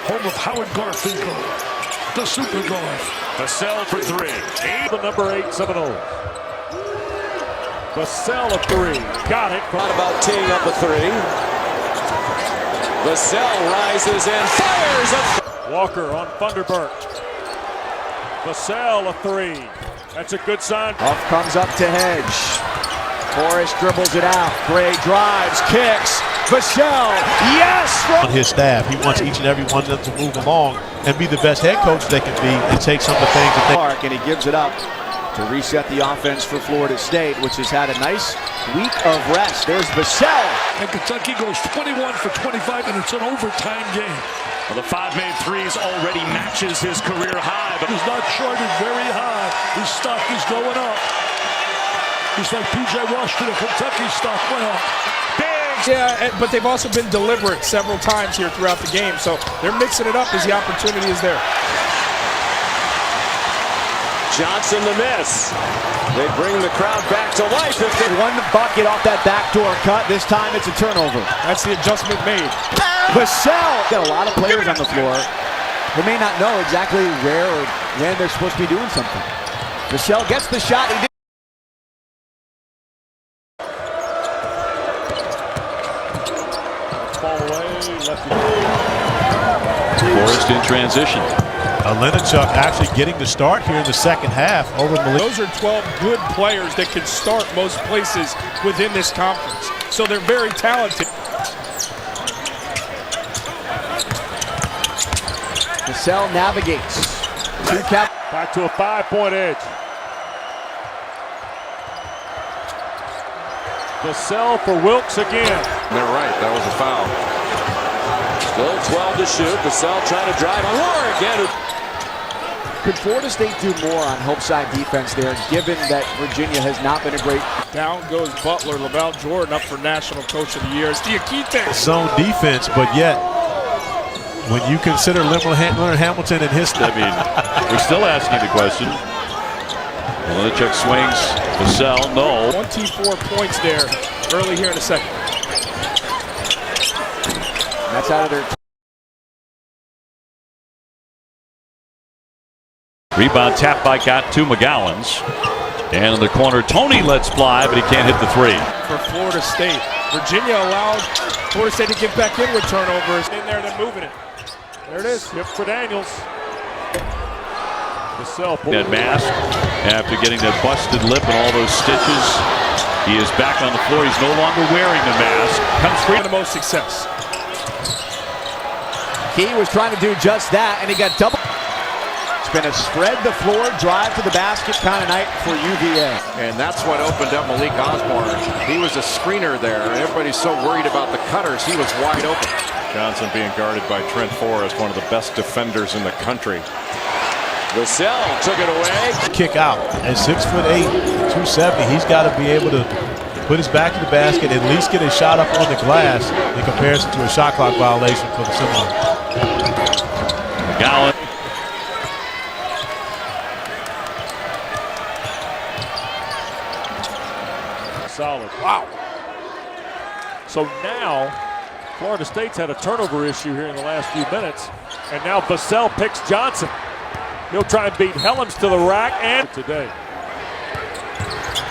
home of Howard Garfinkel, the super guard. Vassell for three. The number 8 Seminole. Vassell a three. Got it. Thought about teeing up a three. Vassell rises and fires. Walker on Thunderbird. Vassell a three. That's a good sign. Huff comes up to Hedge. Forrest dribbles it out. Gray drives, kicks. Vassell, yes! On his staff, he wants each and every one of them to move along and be the best head coach they can be and take some of the things that they... And he gives it up to reset the offense for Florida State, which has had a nice week of rest. There's Vassell. And Kentucky goes 21 for 25, and it's an overtime game. Well, the 5-made threes already matches his career high. But He's not charted very high. His stock is going up. He's like P.J. Washington, Kentucky stock went up. Yeah, but they've also been deliberate several times here throughout the game, so they're mixing it up as the opportunity is there. Johnson the miss. They bring the crowd back to life. If they One bucket off that backdoor cut. This time it's a turnover. That's the adjustment made. Vassell. Got a lot of players on the floor who may not know exactly where or when they're supposed to be doing something. Vassell gets the shot. He did. Ball away. Left. Forrest in transition. Lenachuk actually getting the start here in the second half over Malik. Those are 12 good players that can start most places within this conference, so they're very talented. Vassell navigates. Back to a 5-point edge. Vassell for Wilkes again. They're right. That was a foul. Still 12 to shoot. Vassell trying to drive on Roar again. Could Florida State do more on help side defense there, given that Virginia has not been a great... Down goes Butler. Lavelle Jordan up for National Coach of the Year. It's Diakite. Zone defense, but yet, when you consider Leonard Hamilton and his... I mean, we're still asking the question. Lenachuk swings. Vassell, no. 24 points there early here in the second. That's out of their... Rebound tap by got to McGowan's. And in the corner, Tony lets fly, but he can't hit the three. For Florida State, Virginia allowed Florida State to get back in with turnovers. In there, they're moving it. There it is. Tip for Daniels. Vassell. That mask after getting that busted lip and all those stitches. He is back on the floor. He's no longer wearing the mask. Comes free. The most success. He was trying to do just that, and he got double. It's been a spread the floor, drive to the basket kind of night for UVA. And that's what opened up Malik Osborne. He was a screener there. Everybody's so worried about the cutters. He was wide open. Johnson being guarded by Trent Forrest, one of the best defenders in the country. Vassell took it away. Kick out. At 6'8", 270, he's got to be able to put his back to the basket, at least get a shot up on the glass in comparison to a shot clock violation for the Seminoles. McGowan. Solid. Wow. So now Florida State's had a turnover issue here in the last few minutes. And now Vassell picks Johnson. He'll try and beat Helms to the rack and today.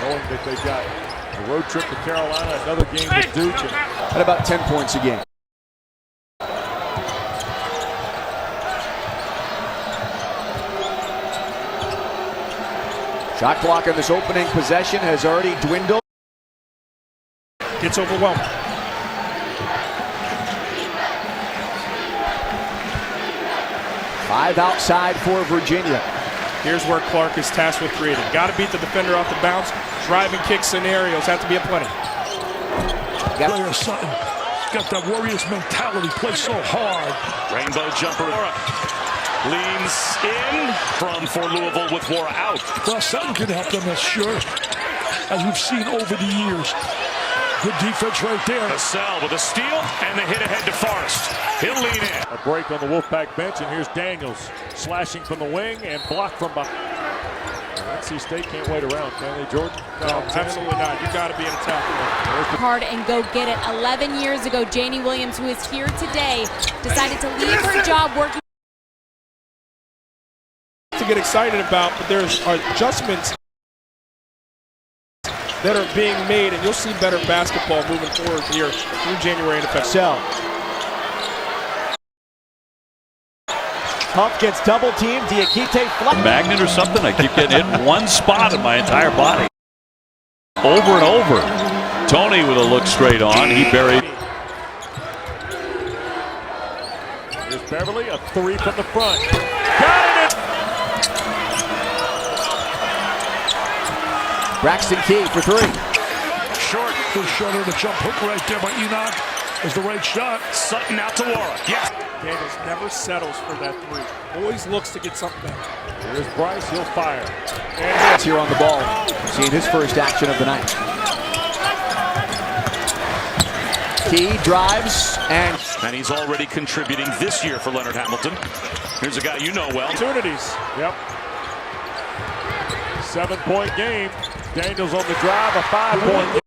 Knowing that they've got a road trip to Carolina, another game with Duke. At about 10 points a game. Shot clock in this opening possession has already dwindled. Gets overwhelmed. Five outside for Virginia. Here's where Clark is tasked with creating. Got to beat the defender off the bounce. Drive and kick scenarios have to be a plenty. Player Sutton. He's got that Warriors mentality. Plays so hard. Rainbow jumper. Leans in for Louisville with Wara out. Well, Sutton can help them, that's sure. As we've seen over the years. Good defense right there. Vassell with a steal and the hit ahead to Forrest. He'll lean in. A break on the Wolfpack bench, and here's Daniels slashing from the wing and blocked from behind. NC State can't wait around, can they, Jordan? No, absolutely not. You got to be an attack. Hard and go get it. 11 years ago, Janie Williams, who is here today, decided to leave her job working. To get excited about, but there's adjustments that are being made, and you'll see better basketball moving forward here through January and February. Huff gets double teamed. Diakite flat. Magnet or something. I keep getting hit in one spot in my entire body. Over and over. Tony with a look straight on. He buried. Here's Beverly, a three from the front. Got it! Braxton Key for three. Short. Good shot on the jump hook right there by Enoch. Is the right shot. Sutton out to Laura. Yes. Daniels never settles for that three. Always looks to get something back. Here's Bryce. He'll fire. And here on the ball. Seeing his first action of the night. Key drives and he's already contributing this year for Leonard Hamilton. Here's a guy you know well. Opportunities. Yep. 7-point game. Daniels on the drive, a 5-point game.